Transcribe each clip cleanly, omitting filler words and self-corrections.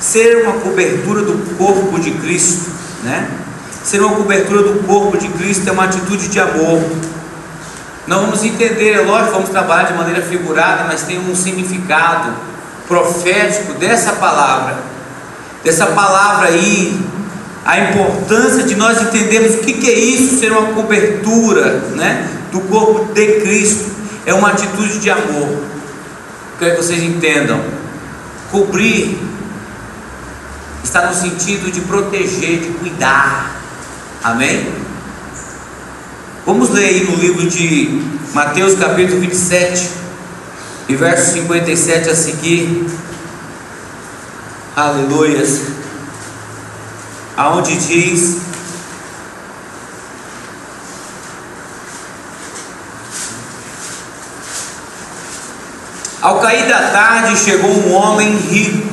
ser uma cobertura do corpo de Cristo, né? Ser uma cobertura do corpo de Cristo é uma atitude de amor. Não vamos entender, é lógico, vamos trabalhar de maneira figurada, mas tem um significado profético dessa palavra aí, a importância de nós entendermos o que é isso, ser uma cobertura, né, do corpo de Cristo. É uma atitude de amor. Quero que vocês entendam. Cobrir está no sentido de proteger, de cuidar. Amém? Vamos ler aí no livro de Mateus capítulo 27 e verso 57 a seguir. Aleluias. Aonde diz: ao cair da tarde chegou um homem rico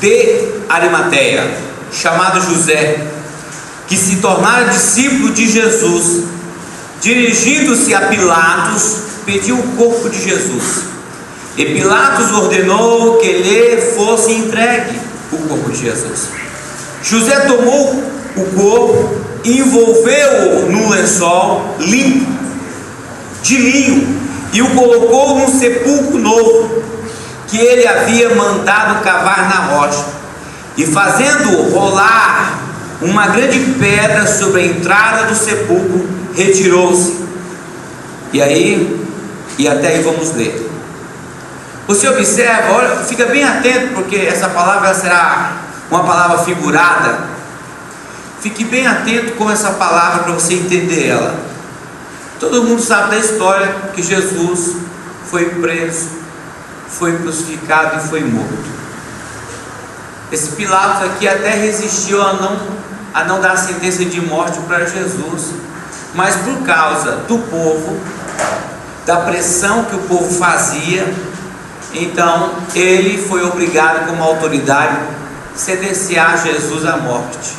de Arimateia, chamado José, que se tornara discípulo de Jesus. Dirigindo-se a Pilatos, pediu o corpo de Jesus. E Pilatos ordenou que lhe fosse entregue o corpo de Jesus. José tomou o corpo, envolveu-o num lençol limpo de linho e o colocou num sepulcro novo que ele havia mandado cavar na rocha, e fazendo rolar uma grande pedra sobre a entrada do sepulcro, retirou-se. E até aí vamos ler. Você observa, olha, fica bem atento, porque essa palavra será uma palavra figurada. Fique bem atento com essa palavra para você entender ela. Todo mundo sabe da história que Jesus foi preso, foi crucificado e foi morto. Esse Pilatos aqui até resistiu a não dar a sentença de morte para Jesus, mas por causa do povo, da pressão que o povo fazia, então ele foi obrigado, como autoridade, a sentenciar Jesus à morte.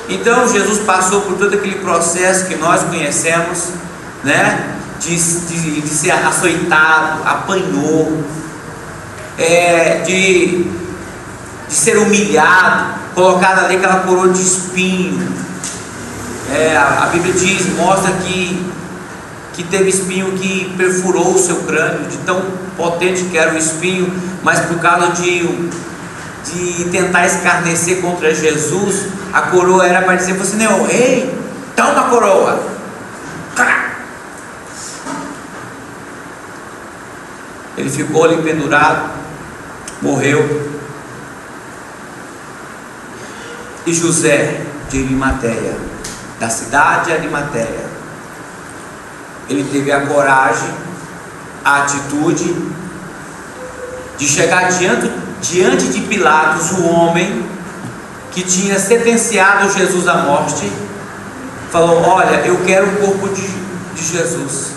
Então Jesus passou por todo aquele processo que nós conhecemos, né? De ser açoitado, apanhou, de ser humilhado, colocado ali aquela coroa de espinho. A Bíblia diz, mostra que teve espinho que perfurou o seu crânio, de tão potente que era o espinho, mas por causa de tentar escarnecer contra Jesus, a coroa era para dizer: você não é o rei? Toma a coroa. Ele ficou ali pendurado, morreu. E José de Arimateia, da cidade de Arimateia, ele teve a coragem, a atitude de chegar diante de Pilatos, o homem que tinha sentenciado Jesus à morte. Falou: olha, eu quero o corpo de Jesus,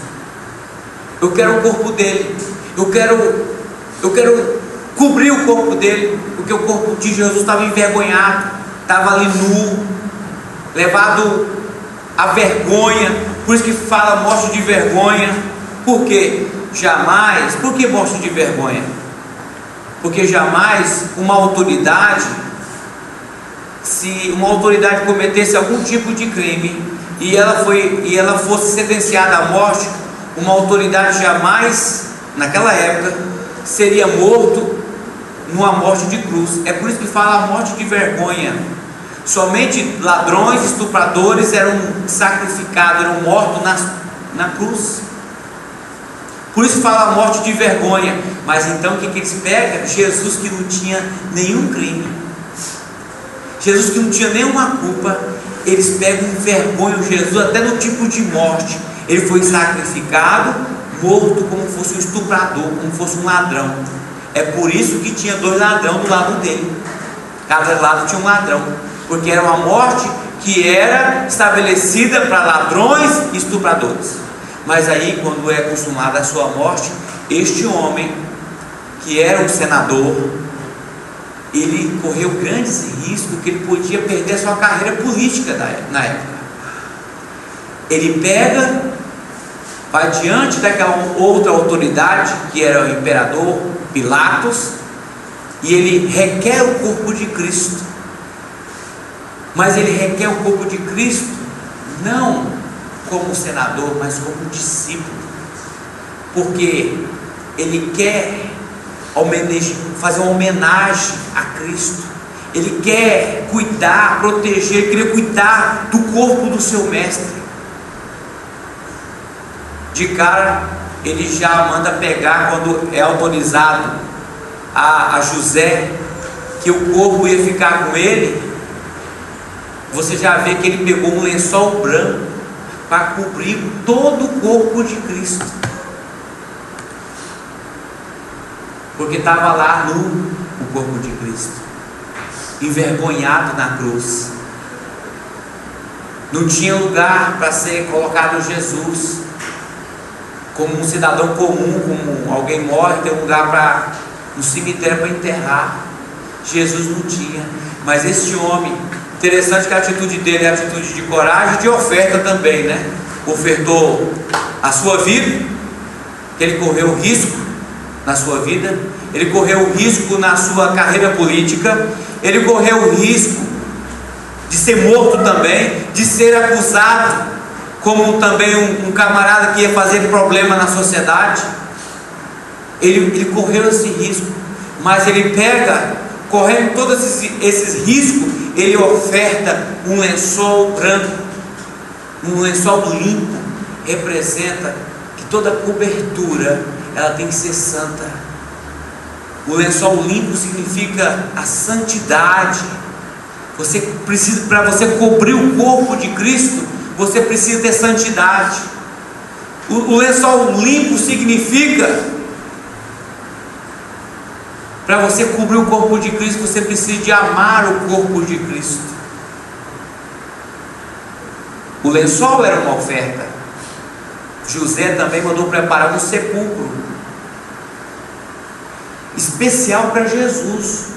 eu quero o corpo dele, eu quero cobrir o corpo dele, porque o corpo de Jesus estava envergonhado, estava ali nu, levado à vergonha. Por isso que fala morte de vergonha. Por quê? Jamais. Por que morte de vergonha? Porque jamais uma autoridade, se uma autoridade cometesse algum tipo de crime e ela fosse sentenciada à morte, uma autoridade jamais, naquela época, seria morto numa morte de cruz. É por isso que fala a morte de vergonha. Somente ladrões, estupradores eram sacrificados, eram mortos na cruz. Por isso fala a morte de vergonha. Mas então o que eles pegam? Jesus, que não tinha nenhum crime, Jesus que não tinha nenhuma culpa, eles pegam e envergonham Jesus até no tipo de morte. Ele foi sacrificado, morto como fosse um estuprador, como fosse um ladrão. É por isso que tinha 2 ladrões do lado dele. Cada lado tinha um ladrão, porque era uma morte que era estabelecida para ladrões e estupradores. Mas aí, quando é consumada a sua morte, este homem, que era um senador, ele correu grandes riscos, que ele podia perder a sua carreira política na época. Ele vai diante daquela outra autoridade, que era o imperador Pilatos, e ele requer o corpo de Cristo. Mas ele requer o corpo de Cristo não como senador, mas como discípulo, porque ele quer fazer uma homenagem a Cristo. Ele quer cuidar, proteger, ele queria cuidar do corpo do seu mestre. De cara, ele já manda pegar, quando é autorizado a José que o corpo ia ficar com ele. Você já vê que ele pegou um lençol branco para cobrir todo o corpo de Cristo, porque estava lá nu o corpo de Cristo, envergonhado na cruz. Não tinha lugar para ser colocado Jesus. Como um cidadão comum, como alguém morre, tem um lugar no cemitério para enterrar. Jesus não tinha. Mas esse homem, interessante que a atitude dele é a atitude de coragem e de oferta também, né? Ofertou a sua vida, que ele correu risco na sua vida, ele correu risco na sua carreira política, ele correu risco de ser morto também, de ser acusado como também um camarada que ia fazer problema na sociedade. Ele correu esse risco, mas ele pega, correndo todos esses riscos, ele oferta um lençol branco, um lençol limpo. Representa que toda cobertura ela tem que ser santa. O lençol limpo significa a santidade. Você precisa, para você cobrir o corpo de Cristo, você precisa ter santidade. O lençol limpo significa, para você cobrir o corpo de Cristo, você precisa de amar o corpo de Cristo. O lençol era uma oferta. José também mandou preparar um sepulcro especial para Jesus,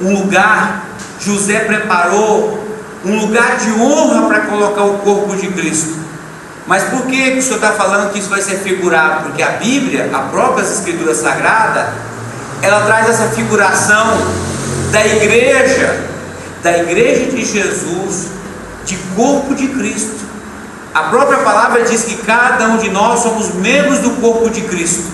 um lugar. José preparou um lugar de honra para colocar o corpo de Cristo. Mas por que o senhor está falando que isso vai ser figurado? Porque a Bíblia, a própria Escritura Sagrada, ela traz essa figuração da igreja de Jesus, de corpo de Cristo. A própria palavra diz que cada um de nós somos membros do corpo de Cristo.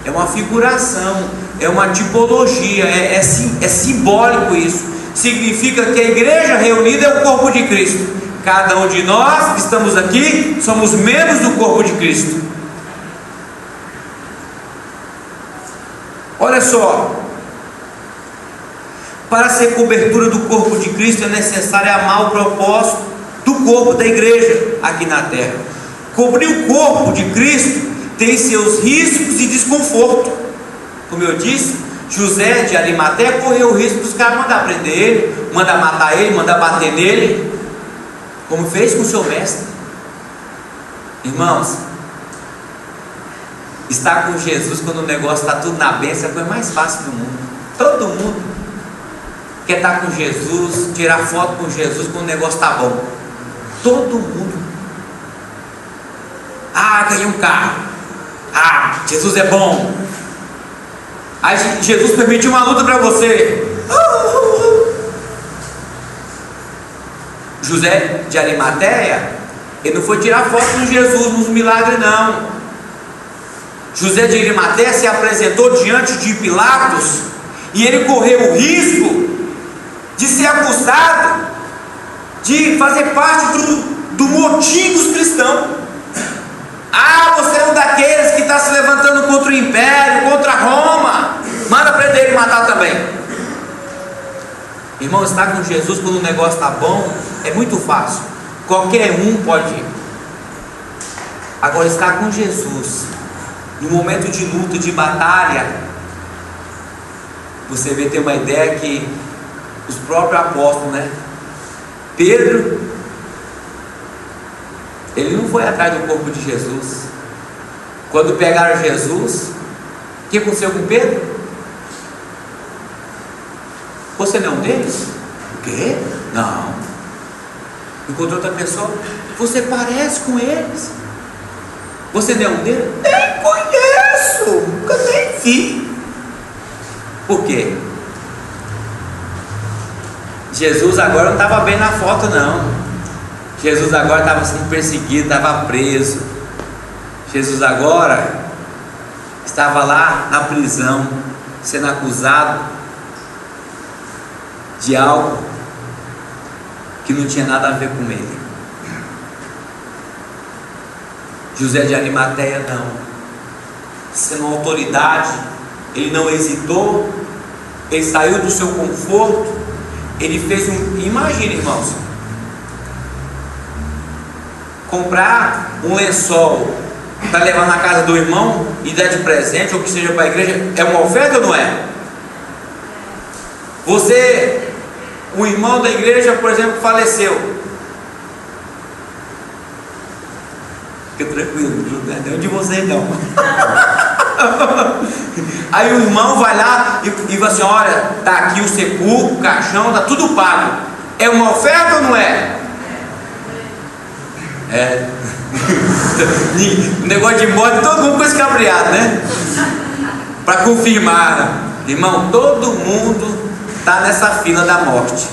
É uma figuração, é uma tipologia, é simbólico isso. Significa que a igreja reunida é o corpo de Cristo. Cada um de nós que estamos aqui somos membros do corpo de Cristo. Olha só, para ser cobertura do corpo de Cristo é necessário amar o propósito do corpo da igreja aqui na terra. Cobrir o corpo de Cristo tem seus riscos e desconforto. Como eu disse, José de Arimateia correu o risco dos caras mandar prender ele, mandar matar ele, mandar bater nele, como fez com o seu mestre. Irmãos, estar com Jesus quando o negócio está tudo na bênção é a coisa mais fácil do mundo. Todo mundo quer estar com Jesus, tirar foto com Jesus quando o negócio está bom. Todo mundo. Ganhei um carro. Jesus é bom. Aí Jesus permitiu uma luta para você. José de Arimateia, ele não foi tirar foto com Jesus nos milagres, não. José de Arimateia se apresentou diante de Pilatos e ele correu o risco de ser acusado de fazer parte do motim dos cristãos. Você é um daqueles que está se levantando contra o império, contra Roma, manda prender e matar também. Irmão, estar com Jesus quando o negócio está bom é muito fácil, qualquer um pode ir. Agora, estar com Jesus no momento de luta, de batalha, você vê, ter uma ideia que os próprios apóstolos, né? Pedro, ele não foi atrás do corpo de Jesus. Quando pegaram Jesus, o que aconteceu com Pedro? Você não é um deles? O quê? Não. Encontrou outra pessoa? Você parece com eles. Você não é um deles? Nem conheço, nunca nem vi. Por quê? Jesus agora não estava bem na foto, não. Jesus agora estava sendo perseguido, estava preso. Jesus agora estava lá na prisão, sendo acusado de algo que não tinha nada a ver com ele. José de Arimateia não, sendo autoridade, ele não hesitou, ele saiu do seu conforto, ele fez imagina, irmãos, comprar um lençol para levar na casa do irmão e dar de presente, ou que seja para a igreja, é uma oferta ou não é? Você, um irmão da igreja, por exemplo, faleceu. Fica tranquilo, não é nenhum de vocês não. Aí o irmão vai lá e fala assim: olha, está aqui o sepulcro, o caixão, está tudo pago. É uma oferta ou não é? É. O negócio de morte, todo mundo com esse cabreado, né? Para confirmar, irmão, todo mundo está nessa fila da morte.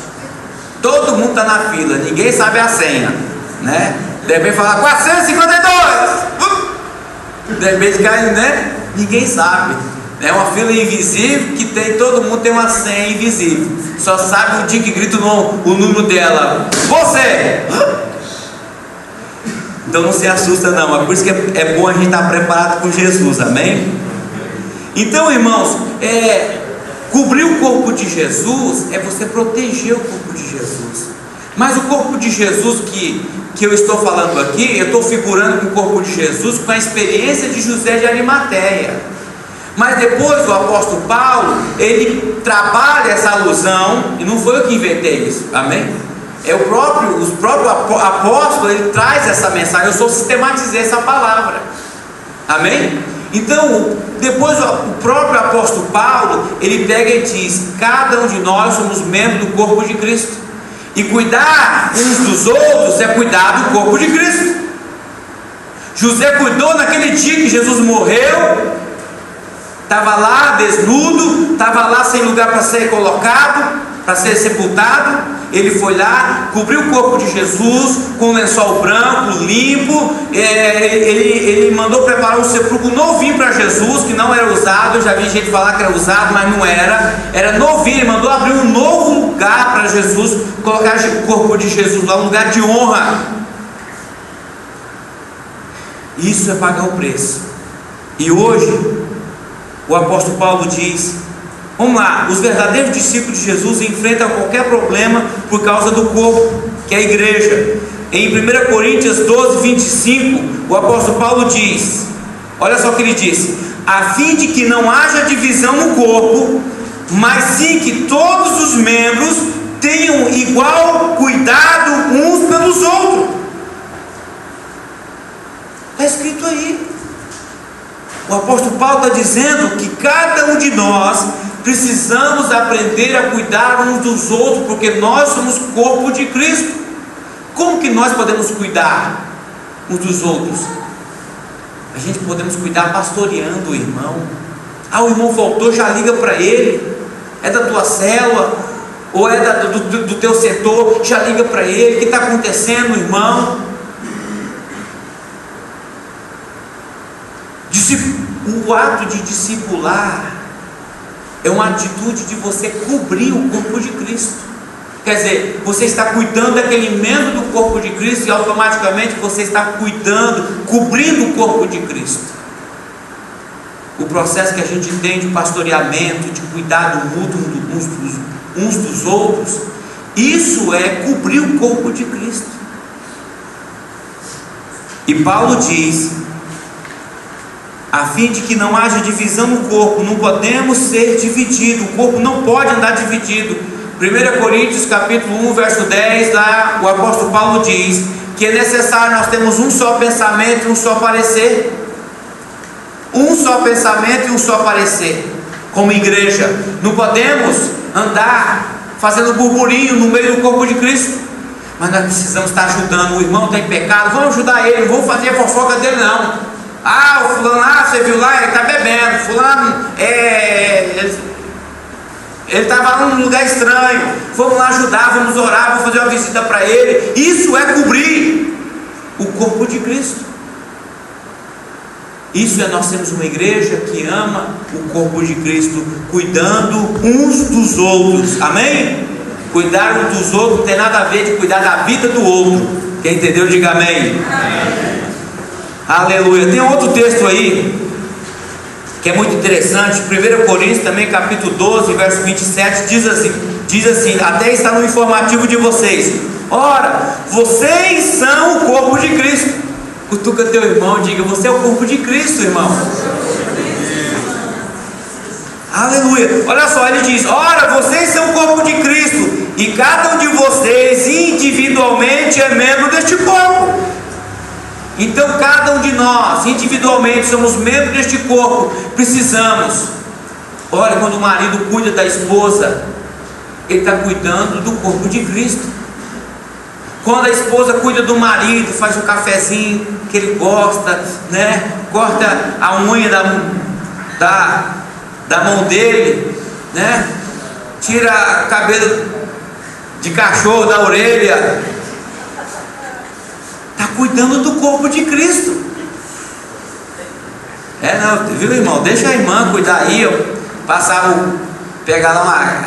Todo mundo está na fila, ninguém sabe a senha, né? De repente fala 452, de repente cai, né? Ninguém sabe. É uma fila invisível que tem, todo mundo tem uma senha invisível. Só sabe o dia que grita o número dela. Você! Então não se assusta não. É por isso que é bom a gente estar preparado com Jesus, amém? Então, irmãos, cobrir o corpo de Jesus é você proteger o corpo de Jesus. Mas o corpo de Jesus que eu estou falando aqui, eu estou figurando com o corpo de Jesus com a experiência de José de Arimateia. Mas depois o apóstolo Paulo, ele trabalha essa alusão, e não foi eu que inventei isso, amém? É os próprios apóstolos, ele traz essa mensagem, eu só sistematizei essa palavra, amém? Então, depois o próprio apóstolo Paulo, ele pega e diz: cada um de nós somos membros do corpo de Cristo. E cuidar uns dos outros é cuidar do corpo de Cristo. José cuidou naquele dia que Jesus morreu, estava lá desnudo, estava lá sem lugar para ser colocado, para ser sepultado. Ele foi lá, cobriu o corpo de Jesus com um lençol branco, limpo. Ele mandou preparar um sepulcro novinho para Jesus, que não era usado. Eu já vi gente falar que era usado, mas não era. Era novinho. Ele mandou abrir um novo lugar para Jesus, colocar o corpo de Jesus lá, um lugar de honra. Isso é pagar o preço. E hoje o apóstolo Paulo diz: vamos lá, os verdadeiros discípulos de Jesus enfrentam qualquer problema por causa do corpo, que é a igreja. Em 1 Coríntios 12, 25, o apóstolo Paulo diz, olha só o que ele disse: a fim de que não haja divisão no corpo, mas sim que todos os membros tenham igual cuidado uns pelos outros. Está escrito aí. O apóstolo Paulo está dizendo que cada um de nós precisamos aprender a cuidar uns dos outros, porque nós somos corpo de Cristo. Como que nós podemos cuidar uns dos outros? A gente podemos cuidar pastoreando o irmão. O irmão faltou, já liga para ele. É da tua célula, ou é do teu setor, já liga para ele. O que está acontecendo, irmão? O ato de discipular é uma atitude de você cobrir o corpo de Cristo. Quer dizer, você está cuidando daquele membro do corpo de Cristo, e automaticamente você está cuidando, cobrindo o corpo de Cristo. O processo que a gente tem de pastoreamento, de cuidado mútuo uns dos outros, isso é cobrir o corpo de Cristo. E Paulo diz: a fim de que não haja divisão no corpo, não podemos ser divididos, o corpo não pode andar dividido. 1 Coríntios capítulo 1, verso 10, lá o apóstolo Paulo diz que é necessário nós termos um só pensamento e um só parecer. Um só pensamento e um só parecer, como igreja. Não podemos andar fazendo burburinho no meio do corpo de Cristo, mas nós precisamos estar ajudando. O irmão está em pecado, vamos ajudar ele, não vamos fazer a fofoca dele não. O fulano lá, você viu lá, ele está bebendo. Fulano Ele estava num lugar estranho. Vamos lá ajudar, vamos orar, vamos fazer uma visita para ele. Isso é cobrir o corpo de Cristo. Isso é nós temos uma igreja que ama o corpo de Cristo, cuidando uns dos outros. Amém? Cuidar uns dos outros não tem nada a ver de cuidar da vida do outro. Quem entendeu, diga amém. Amém. Aleluia. Tem outro texto aí que é muito interessante, 1 Coríntios também, capítulo 12, verso 27, diz assim, até está no informativo de vocês: ora, vocês são o corpo de Cristo. Cutuca teu irmão e diga: você é o corpo de Cristo, irmão. Aleluia. Olha só, ele diz: ora, vocês são o corpo de Cristo, e cada um de vocês individualmente é membro deste corpo. Então cada um de nós individualmente somos membros deste corpo. Precisamos. Olha, quando o marido cuida da esposa, ele está cuidando do corpo de Cristo. Quando a esposa cuida do marido, faz um cafezinho que ele gosta, né? Corta a unha da mão dele, né? Tira o cabelo de cachorro da orelha. Está cuidando do corpo de Cristo. Não, viu, irmão? Deixa a irmã cuidar aí, pegar lá uma.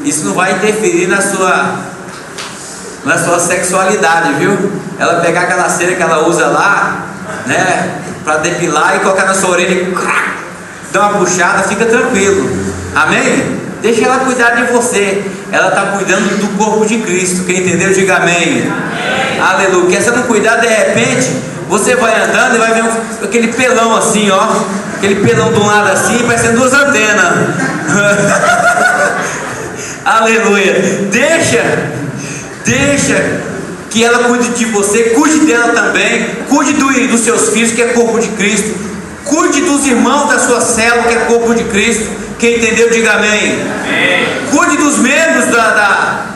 Isso não vai interferir na sua sexualidade, viu? Ela pegar aquela cera que ela usa lá, né? Para depilar e colocar na sua orelha e dá uma puxada, fica tranquilo. Amém? Deixa ela cuidar de você. Ela está cuidando do corpo de Cristo. Quem entendeu, diga amém. Amém. Aleluia. Porque se ela não cuidar, de repente você vai andando e vai ver aquele pelão assim, ó. Aquele pelão de um lado assim, parecendo duas antenas. Aleluia. Deixa que ela cuide de você. Cuide dela também. Cuide dos seus filhos, que é corpo de Cristo. Cuide dos irmãos da sua célula, que é corpo de Cristo. Quem entendeu, diga amém. Amém. Cuide dos membros da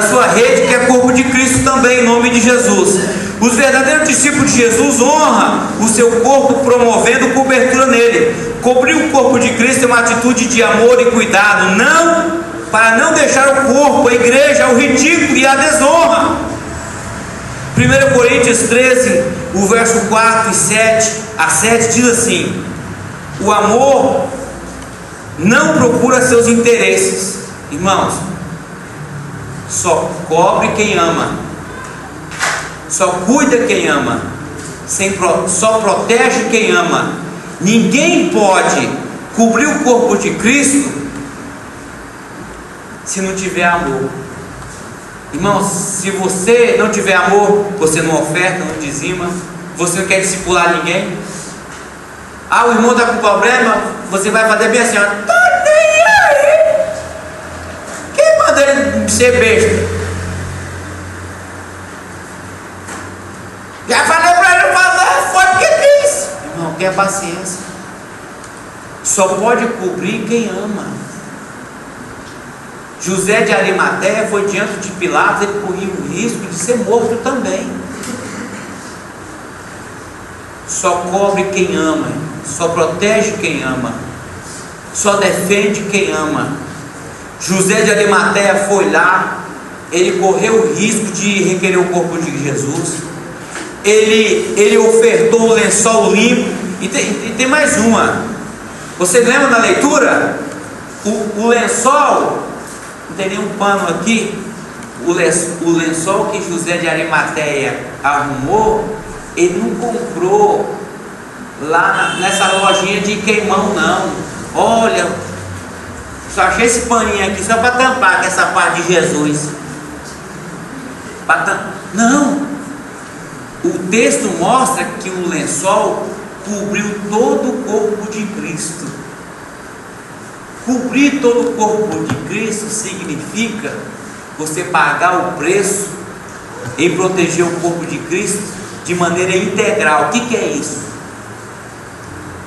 sua rede, que é corpo de Cristo também, em nome de Jesus. Os verdadeiros discípulos de Jesus honram o seu corpo, promovendo cobertura nele. Cobrir o corpo de Cristo é uma atitude de amor e cuidado, para não deixar o corpo, a igreja, ao ridículo e à desonra. 1 Coríntios 13, o verso 4 e 7 a 7 diz assim: o amor não procura seus interesses. Irmãos, só cobre quem ama, só cuida quem ama, só protege quem ama. Ninguém pode cobrir o corpo de Cristo se não tiver amor. Irmãos, se você não tiver amor, você não oferta, não dizima, você não quer discipular ninguém. O irmão está com problema, você vai fazer bem assim, ó. Tá nem aí. Quem manda ele ser besta? Já falei para ele fazer, foi o que disse. Irmão, tenha paciência. Só pode cobrir quem ama. José de Arimateia foi diante de Pilatos, ele corria o risco de ser morto também. Só cobre quem ama, só protege quem ama, só defende quem ama. José de Arimateia foi lá, ele correu o risco de requerer o corpo de Jesus, ele ofertou o lençol limpo. E tem mais uma. Você lembra da leitura? O lençol, não tem nenhum pano aqui. O lençol que José de Arimateia arrumou, ele não comprou lá nessa lojinha de queimão, não. Olha, só achei esse paninho aqui só para tampar com essa parte de Jesus. Não. O texto mostra que o lençol cobriu todo o corpo de Cristo. Cobrir todo o corpo de Cristo significa você pagar o preço em proteger o corpo de Cristo de maneira integral. O que é isso?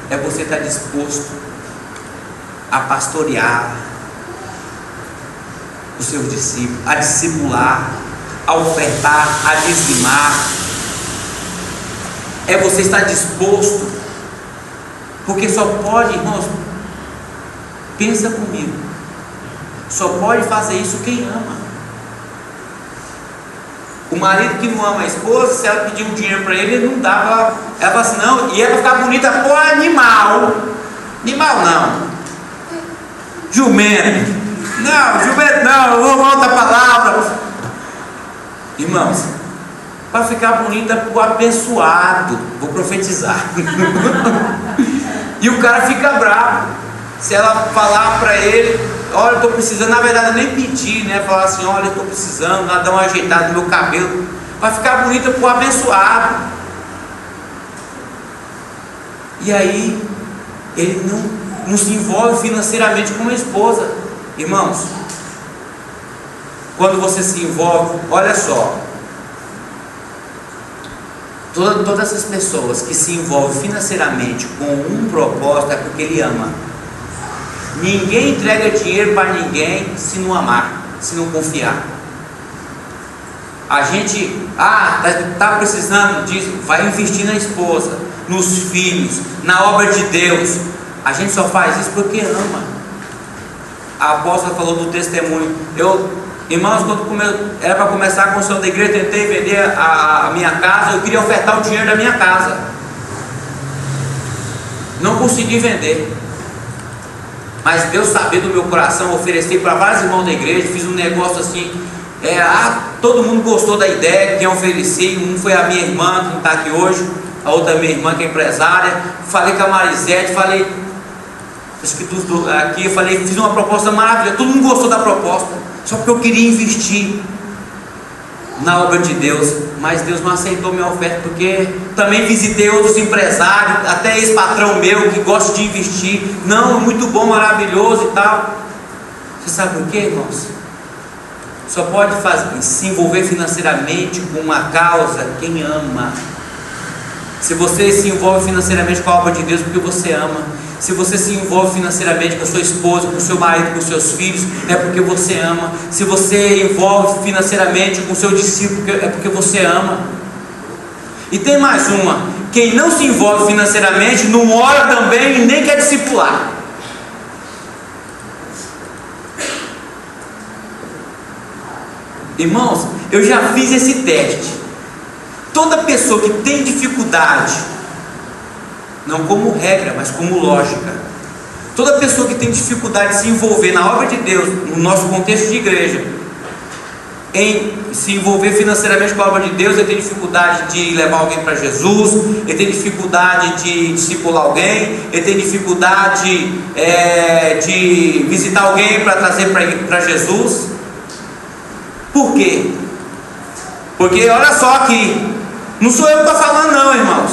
É você estar disposto a pastorear os seus discípulos, a discipular, a ofertar, a dizimar. É você estar disposto, porque só pode, irmãos, pensa comigo, Só pode fazer isso quem ama. O marido que não ama a esposa, se ela pedir um dinheiro para ele, ele não dá para ela fala assim, não, e é para ficar bonita, pô, animal. Animal não. Jumento. Não, jumento não, eu vou outra palavra. Irmãos, para ficar bonita, pro abençoado. Vou profetizar. E o cara fica bravo. Se ela falar para ele, olha, eu estou precisando, na verdade nem pedir, né? Falar assim, olha, eu estou precisando, dar uma ajeitada no meu cabelo. Vai ficar bonita pro abençoado. E aí, ele não se envolve financeiramente com a esposa. Irmãos, quando você se envolve, olha só, todas as pessoas que se envolvem financeiramente com um propósito é porque ele ama. Ninguém entrega dinheiro para ninguém se não amar, se não confiar. A gente, está precisando disso, vai investir na esposa, nos filhos, na obra de Deus. A gente só faz isso porque ama. A apóstola falou do testemunho. Irmãos, quando era para começar a construção da igreja, tentei vender a minha casa, eu queria ofertar o dinheiro da minha casa. Não consegui vender. Mas Deus sabia do meu coração, ofereci para vários irmãos da igreja, fiz um negócio assim. Todo mundo gostou da ideia, quem ofereci, um foi a minha irmã, que não está aqui hoje, a outra minha irmã que é empresária. Falei com a Marisete, fiz uma proposta maravilhosa, todo mundo gostou da proposta, só porque eu queria investir na obra de Deus, mas Deus não aceitou minha oferta, porque também visitei outros empresários, até ex-patrão meu que gosta de investir, não, muito bom, maravilhoso e tal. Você sabe por quê, irmãos? Só pode se envolver financeiramente com uma causa quem ama. Se você se envolve financeiramente com a obra de Deus, porque você ama. Se você se envolve financeiramente com a sua esposa, com o seu marido, com os seus filhos, é porque você ama. Se você envolve financeiramente com o seu discípulo, é porque você ama. E tem mais uma: quem não se envolve financeiramente não ora também e nem quer discipular. Irmãos, eu já fiz esse teste. Toda pessoa que tem dificuldade, não como regra, mas como lógica, toda pessoa que tem dificuldade de se envolver na obra de Deus, no nosso contexto de igreja, em se envolver financeiramente com a obra de Deus, ele tem dificuldade de levar alguém para Jesus, ele tem dificuldade de discipular alguém, ele tem dificuldade de visitar alguém para trazer para Jesus. Por quê? Porque olha só aqui, não sou eu que estou falando não, irmãos.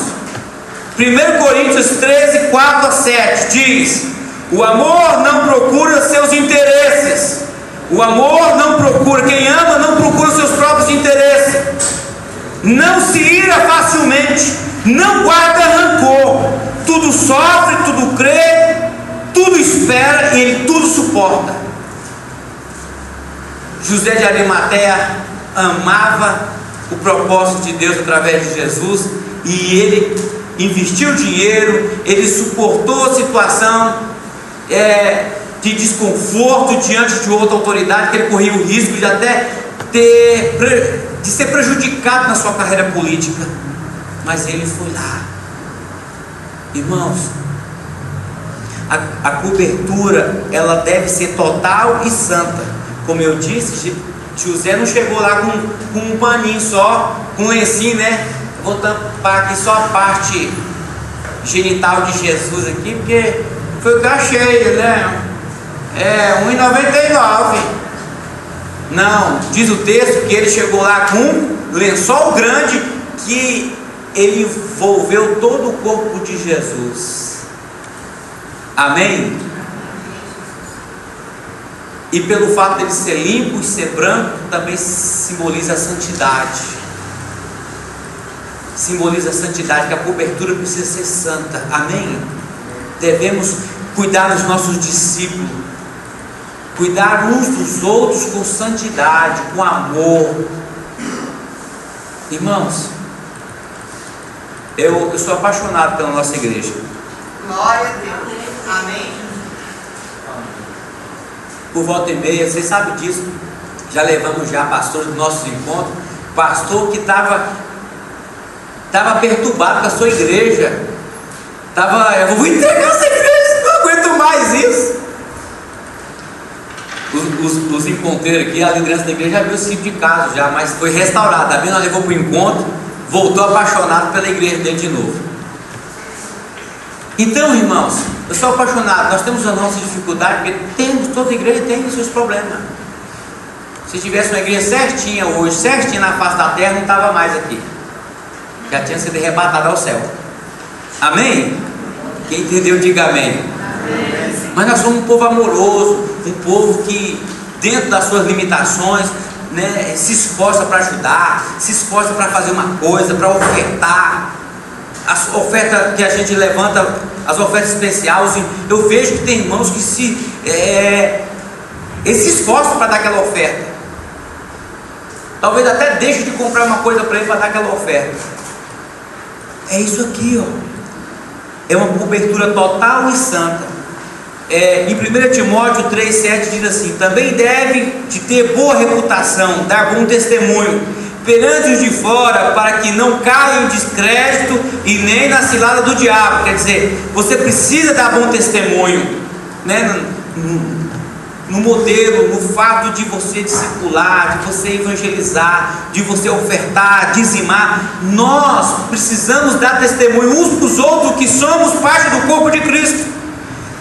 1 Coríntios 13, 4 a 7 diz: o amor não procura seus interesses. O amor não procura, quem ama não procura seus próprios interesses. Não se ira facilmente, não guarda rancor, tudo sofre, tudo crê, tudo espera e ele tudo suporta. José de Arimateia amava o propósito de Deus através de Jesus, e ele investiu dinheiro, ele suportou a situação de desconforto diante de outra autoridade, que ele corria o risco de até de ser prejudicado na sua carreira política, mas ele foi lá. Irmãos, a cobertura ela deve ser total e santa. Como eu disse, José não chegou lá com um paninho só, com um lencinho, né? Vou tampar aqui só a parte genital de Jesus aqui, porque foi o que eu achei, né? R$1,99. Não, diz o texto que ele chegou lá com um lençol grande que ele envolveu todo o corpo de Jesus. Amém? E pelo fato dele ser limpo e ser branco, também simboliza a santidade. Simboliza a santidade, que a cobertura precisa ser santa. Amém? Devemos cuidar dos nossos discípulos, cuidar uns dos outros com santidade, com amor. Irmãos, eu sou apaixonado pela nossa igreja. Glória a Deus. Amém. por volta e meia, vocês sabem disso, já levamos já pastores dos nossos encontros, pastor que estava perturbado com a sua igreja, eu vou entregar essa igreja, não aguento mais isso. Os encontreiros aqui, a liderança da igreja já viu esse tipo de caso já, mas foi restaurado, a menina levou para o encontro, voltou apaixonado pela igreja dele de novo. Então, irmãos, eu sou apaixonado, nós temos a nossa dificuldade, porque toda igreja tem os seus problemas. Se tivesse uma igreja certinha hoje, certinha na face da terra, não estava mais aqui, já tinha sido arrebatado ao céu. Amém? Quem entendeu, diga amém. Amém. Mas nós somos um povo amoroso, um povo que, dentro das suas limitações, né, se esforça para ajudar, se esforça para fazer uma coisa, para ofertar. As ofertas que a gente levanta, as ofertas especiais, eu vejo que tem irmãos que se esforçam para dar aquela oferta. Talvez até deixe de comprar uma coisa para ele para dar aquela oferta. É isso aqui, ó. É uma cobertura total e santa. Em 1 Timóteo 3,7 diz assim: também deve de ter boa reputação, dar bom testemunho perante os de fora, para que não caia em descrédito e nem na cilada do diabo. Quer dizer, você precisa dar bom testemunho, né? No modelo, no fato de você discipular, de você evangelizar, de você ofertar, dizimar. Nós precisamos dar testemunho uns para os outros que somos parte do corpo de Cristo.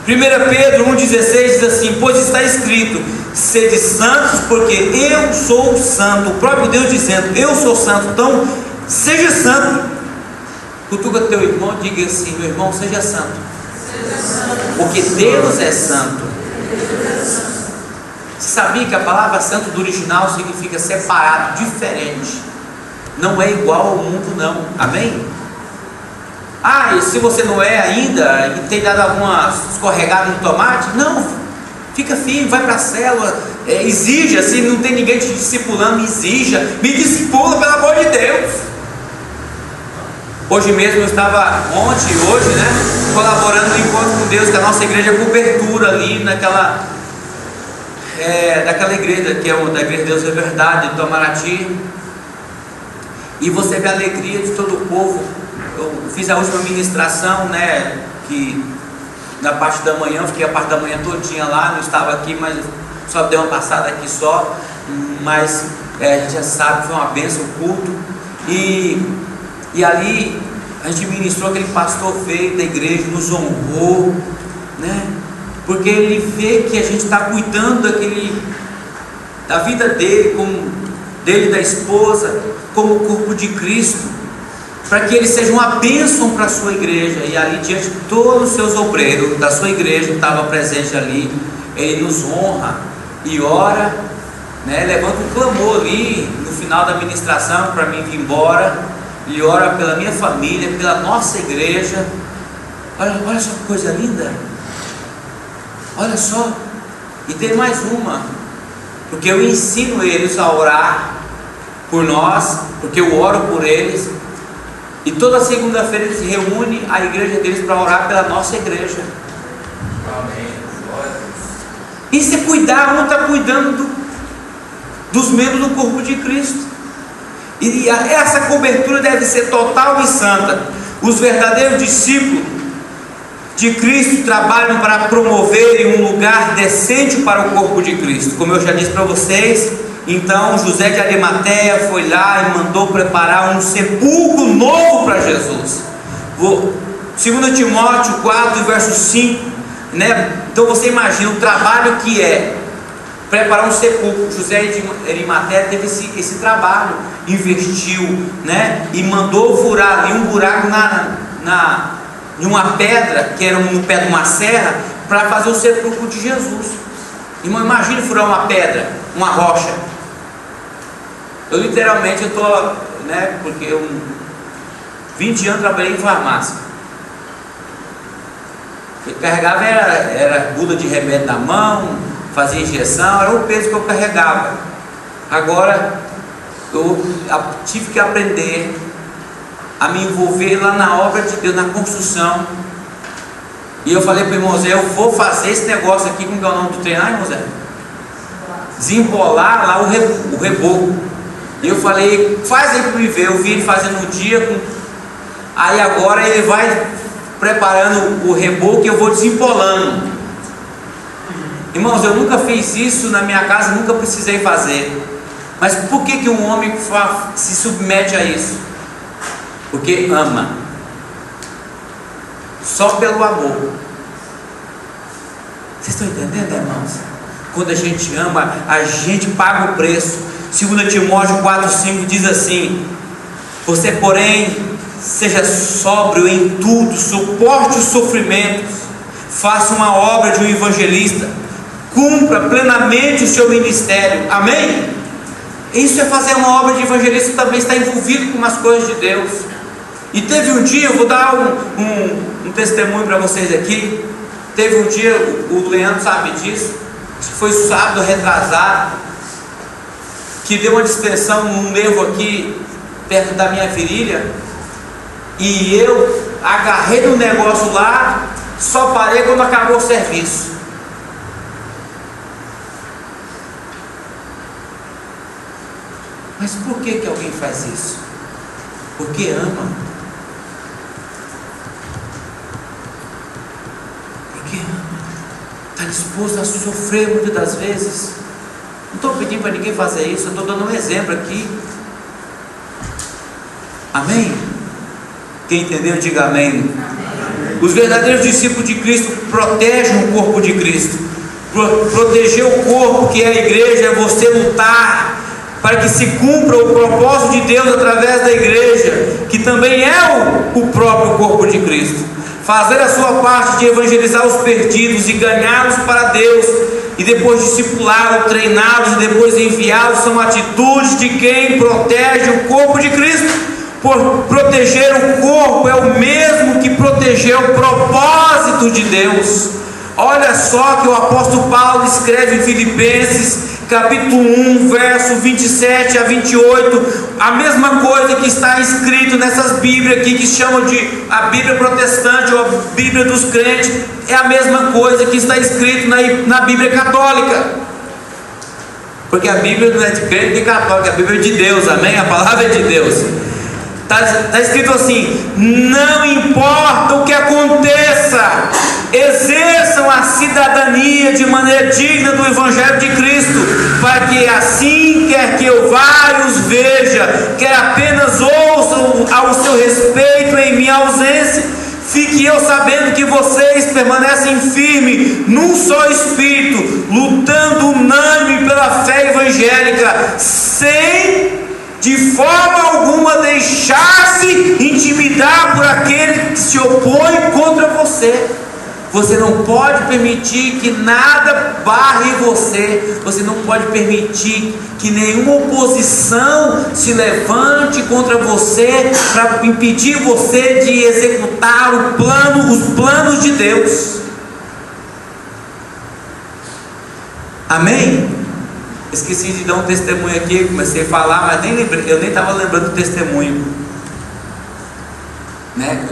1 Pedro 1,16 diz assim: pois está escrito, sede santos, porque eu sou santo. O próprio Deus dizendo, eu sou santo. Então, seja santo. Cutuca teu irmão, diga assim: meu irmão, seja santo, porque Deus é santo. Você sabia que a palavra santo do original significa separado, diferente? Não é igual ao mundo, não. Amém? E se você não é ainda e tem dado alguma escorregada no tomate, não, fica firme, vai para a célula, exija. Se não tem ninguém te discipulando, exija, me discipula, pelo amor de Deus. Hoje mesmo eu estava, ontem e hoje, né, colaborando no encontro com Deus, que a nossa igreja é cobertura ali daquela igreja, que é da Igreja de Deus é Verdade, de Itamaraty. E você vê a alegria de todo o povo. Eu fiz a última ministração, né, que na parte da manhã, eu fiquei a parte da manhã todinha lá, não estava aqui, mas só dei uma passada aqui só, mas a gente já sabe, foi uma bênção o culto, e ali a gente ministrou, aquele pastor veio da igreja, nos honrou, né, porque ele vê que a gente está cuidando da vida dele, dele e da esposa, como o corpo de Cristo, para que ele seja uma bênção para a sua igreja. E ali diante de todos os seus obreiros da sua igreja que estava presente ali, ele nos honra e ora, né, levanta um clamor ali no final da ministração para mim vir embora. Ele ora pela minha família, pela nossa igreja. Olha só que coisa linda, olha só. E tem mais uma, porque eu ensino eles a orar por nós, porque eu oro por eles. E toda segunda-feira eles se reúnem a igreja deles para orar pela nossa igreja. Amém. Isso é cuidar, um está cuidando dos membros do corpo de Cristo. E essa cobertura deve ser total e santa. Os verdadeiros discípulos de Cristo trabalham para promoverem um lugar decente para o corpo de Cristo. Como eu já disse para vocês, então José de Arimateia foi lá e mandou preparar um sepulcro novo para Jesus. 2 Timóteo 4, verso 5, né? Então você imagina o trabalho que é preparar um sepulcro. José de Arimateia teve esse trabalho, investiu, né? E mandou furar ali um buraco em uma pedra, que era no pé de uma serra, para fazer o sepulcro de Jesus. Irmão, imagine furar uma pedra, uma rocha. Eu literalmente estou, né, porque eu 20 anos trabalhei em farmácia. Eu carregava era bula de remédio na mão, fazia injeção, era o peso que eu carregava. Agora eu tive que aprender a me envolver lá na obra de Deus, na construção. E eu falei para o irmão Zé, eu vou fazer esse negócio aqui, como é o nome do trem lá, irmão Zé? desembolar lá o reboco. E eu falei, faz aí para me ver. Eu vi ele fazendo um dia, aí agora ele vai preparando o reboco e eu vou desembolando. Irmãos, eu nunca fiz isso na minha casa, nunca precisei fazer. Mas por que um homem se submete a isso? Porque ama. Só pelo amor. Vocês estão entendendo, irmãos? Quando a gente ama, a gente paga o preço. 2 Timóteo 4,5 diz assim: você, porém, seja sóbrio em tudo, suporte os sofrimentos, faça uma obra de um evangelista, cumpra plenamente o seu ministério. Amém? Isso é fazer uma obra de evangelista, também está envolvido com umas coisas de Deus. E teve um dia, eu vou dar um testemunho para vocês aqui. Teve um dia, o Leandro sabe disso, acho que foi sábado retrasado, que deu uma distensão num nervo aqui perto da minha virilha, e eu agarrei no negócio lá, só parei quando acabou o serviço. Mas por que alguém faz isso? Porque ama. Porque ama. Está disposto a sofrer muitas das vezes. Não estou pedindo para ninguém fazer isso, eu estou dando um exemplo aqui. Amém? Quem entendeu, diga amém. Amém. Os verdadeiros discípulos de Cristo protegem o corpo de Cristo. Proteger o corpo, que é a igreja, é você lutar para que se cumpra o propósito de Deus através da igreja, que também é o próprio corpo de Cristo. Fazer a sua parte de evangelizar os perdidos e ganhá-los para Deus, e depois discipulá-los, treiná-los e depois enviá-los, são atitudes de quem protege o corpo de Cristo. Por proteger o corpo é o mesmo que proteger o propósito de Deus. Olha só que o apóstolo Paulo escreve em Filipenses capítulo 1, verso 27 a 28, a mesma coisa que está escrito nessas Bíblias aqui, que chamam de a Bíblia protestante ou a Bíblia dos crentes, é a mesma coisa que está escrito na Bíblia católica, porque a Bíblia não é de crente nem católica, a Bíblia é de Deus, amém? A palavra é de Deus. Está escrito assim: não importa o que aconteça, exerçam a cidadania de maneira digna do Evangelho de Cristo, para que assim, quer que eu vá e os veja, quer apenas ouçam ao seu respeito em minha ausência, fique eu sabendo que vocês permanecem firmes num só espírito, lutando unânime pela fé evangélica, sem de forma alguma deixar-se intimidar por aquele que se opõe contra você. Você não pode permitir que nada barre você. Você não pode permitir que nenhuma oposição se levante contra você para impedir você de executar os planos de Deus. Amém? Esqueci de dar um testemunho aqui, comecei a falar, mas eu nem estava lembrando do testemunho, né?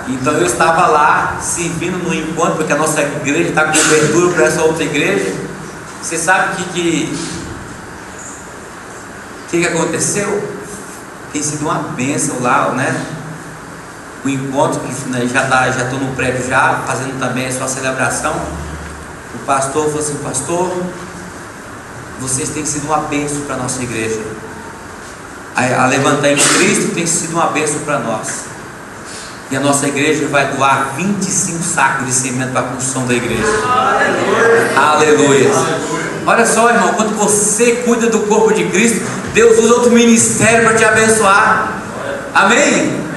Então eu estava lá servindo no encontro, porque a nossa igreja está com cobertura para essa outra igreja. Você sabe o que aconteceu? Tem sido uma bênção lá, né? O encontro que, né, já estou no prédio já, fazendo também a sua celebração. O pastor falou assim: pastor, vocês têm sido uma bênção para a nossa igreja. A Levantar em Cristo tem sido uma bênção para nós. E a nossa igreja vai doar 25 sacos de cimento para a construção da igreja. Aleluia. Olha só, irmão, quando você cuida do corpo de Cristo, Deus usa outro ministério para te abençoar. Amém?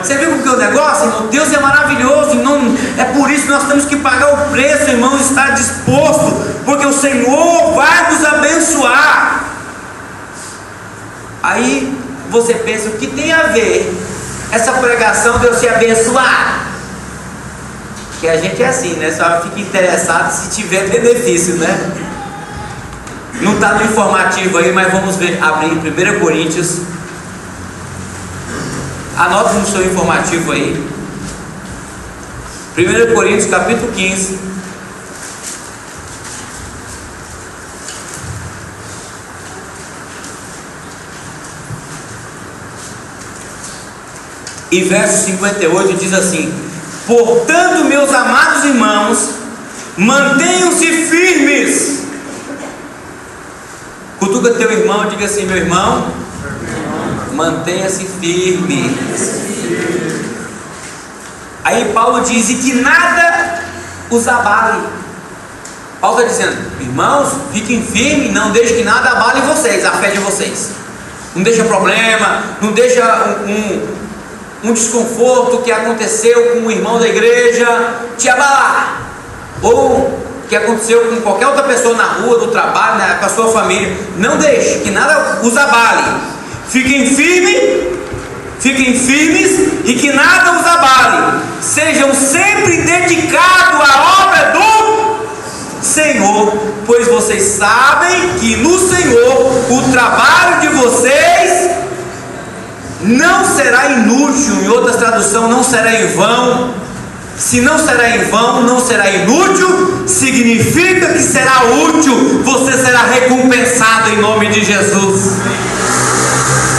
Você viu como que é o negócio, irmão? Deus é maravilhoso, não, é por isso que nós temos que pagar o preço, irmão, estar disposto, porque o Senhor vai nos abençoar. Aí você pensa: o que tem a ver essa pregação de eu ser abençoado? Porque a gente é assim, né? Só fica interessado se tiver benefício, né? Não está no informativo aí, mas vamos ver, abrir em 1 Coríntios. Anote no seu informativo aí. 1 Coríntios capítulo 15. E verso 58 diz assim: portanto, meus amados irmãos, mantenham-se firmes. Cutuca teu irmão e diga assim: meu irmão, mantenha-se firme. Aí Paulo diz: e que nada os abale. Paulo está dizendo: irmãos, fiquem firmes, não deixem que nada abale vocês, a fé de vocês. Não deixa problema, não deixa um desconforto que aconteceu com um irmão da igreja te abalar, ou que aconteceu com qualquer outra pessoa na rua, no trabalho, com a sua família. Não deixe que nada os abale. Fiquem firmes e que nada os abale. Sejam sempre dedicados à obra do Senhor, pois vocês sabem que no Senhor o trabalho de vocês não será inútil. Em outras traduções, não será em vão. Se não será em vão, não será inútil, significa que será útil. Você será recompensado em nome de Jesus.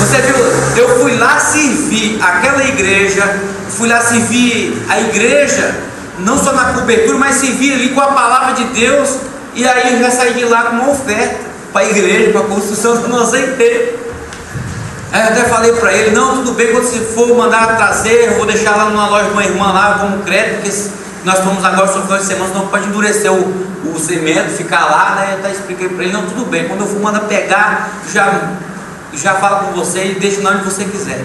Você viu, eu fui lá servir aquela igreja, fui lá servir a igreja, não só na cobertura, mas servir ali com a palavra de Deus. E aí eu já saí de lá com uma oferta para a igreja, para a construção, eu não aceitei. Aí eu até falei para ele: não, tudo bem, quando você for mandar trazer, eu vou deixar lá numa loja de uma irmã lá como crédito, porque nós estamos agora sobre final de semana, não pode endurecer o cimento, ficar lá, né? Eu até expliquei para ele: não, tudo bem, quando eu for mandar pegar, já falo com você e deixa na onde você quiser.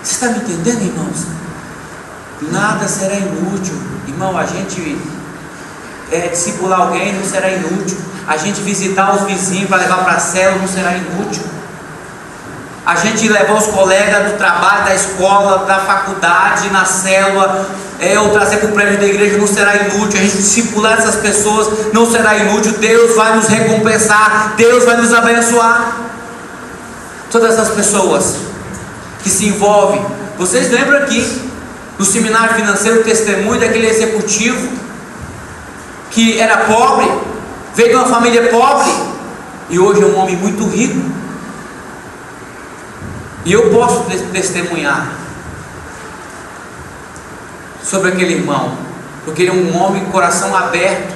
Você está me entendendo, irmãos? Nada será inútil, irmão. A gente discipular alguém não será inútil. A gente visitar os vizinhos para levar para a célula não será inútil. A gente levar os colegas do trabalho, da escola, da faculdade, na célula, ou trazer para o prédio da igreja não será inútil. A gente discipular essas pessoas não será inútil. Deus vai nos recompensar, Deus vai nos abençoar. Todas essas pessoas que se envolvem. Vocês lembram aqui no seminário financeiro o testemunho daquele executivo que era pobre, veio de uma família pobre e hoje é um homem muito rico. E eu posso testemunhar sobre aquele irmão, porque ele é um homem com coração aberto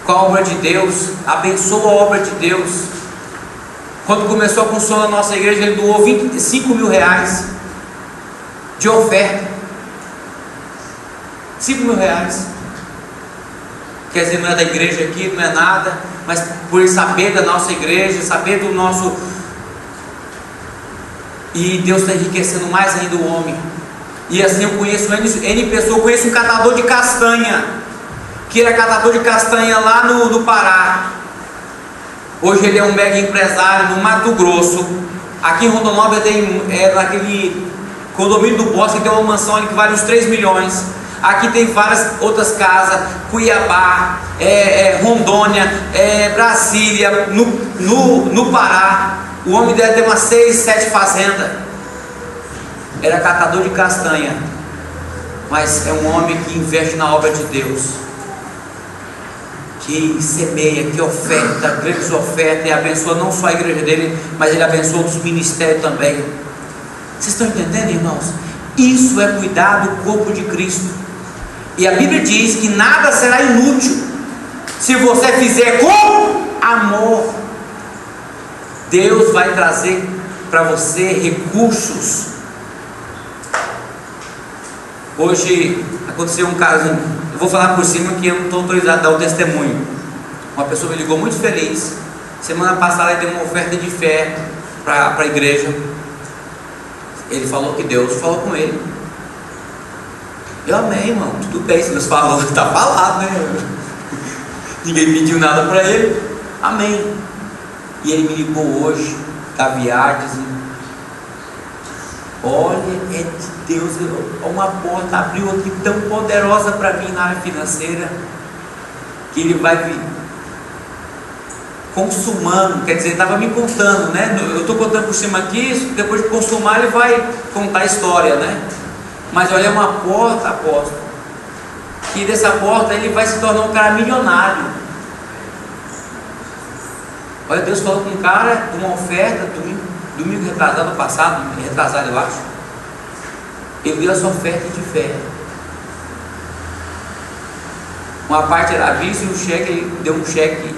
com a obra de Deus, abençoa a obra de Deus. Quando começou a funcionar a nossa igreja, ele doou 25 mil reais de oferta. 5 mil reais. Quer dizer, não é da igreja aqui, não é nada, mas por ele saber da nossa igreja, saber do nosso... E Deus está enriquecendo mais ainda o homem. E assim eu conheço N pessoas. Eu conheço um catador de castanha, que era catador de castanha lá no Pará. Hoje ele é um mega empresário no Mato Grosso. Aqui em Rondonópolis tem naquele condomínio do Bosque, tem uma mansão ali que vale uns 3 milhões. Aqui tem várias outras casas, Cuiabá, Rondônia, Brasília, no Pará. O homem deve ter umas 6, 7 fazendas. Era catador de castanha, mas é um homem que investe na obra de Deus, que semeia, que oferta, grandes ofertas, e abençoa não só a igreja dele, mas ele abençoa os ministérios também. Vocês estão entendendo, irmãos? Isso é cuidar do corpo de Cristo. E a Bíblia diz que nada será inútil se você fizer com amor. Deus vai trazer para você recursos. Hoje aconteceu um caso, eu vou falar por cima que eu não estou autorizado a dar o testemunho. Uma pessoa me ligou muito feliz. Semana passada ele deu uma oferta de fé para a igreja. Ele falou que Deus falou com ele. Eu amei, irmão, tudo bem, se Deus falou, está falado, né? Ninguém pediu nada para ele. Amém. E ele me ligou hoje da viagem. Olha, é de Deus, uma porta abriu aqui tão poderosa para mim na área financeira, que ele vai vir consumando. Quer dizer, estava me contando, né? Eu estou contando por cima aqui, depois de consumar ele vai contar a história, né? Mas olha, é uma porta, apóstolo, que dessa porta ele vai se tornar um cara milionário. Olha, Deus falou com um cara de uma oferta domingo retrasado, passado, retrasado eu acho. Ele deu a sua oferta de fé. Uma parte era à vista e um cheque, ele deu um cheque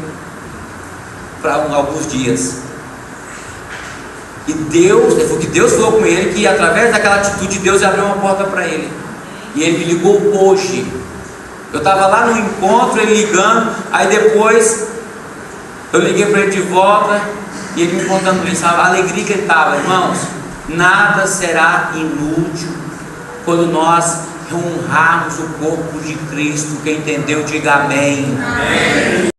para alguns dias. E Deus, foi que Deus falou com ele, que através daquela atitude Deus abriu uma porta para ele. E ele me ligou hoje. Eu estava lá no encontro, ele ligando, aí depois eu liguei para ele de volta e ele me contando isso, a alegria que ele estava. Irmãos, nada será inútil quando nós honrarmos o corpo de Cristo. Quem entendeu, diga amém. Amém.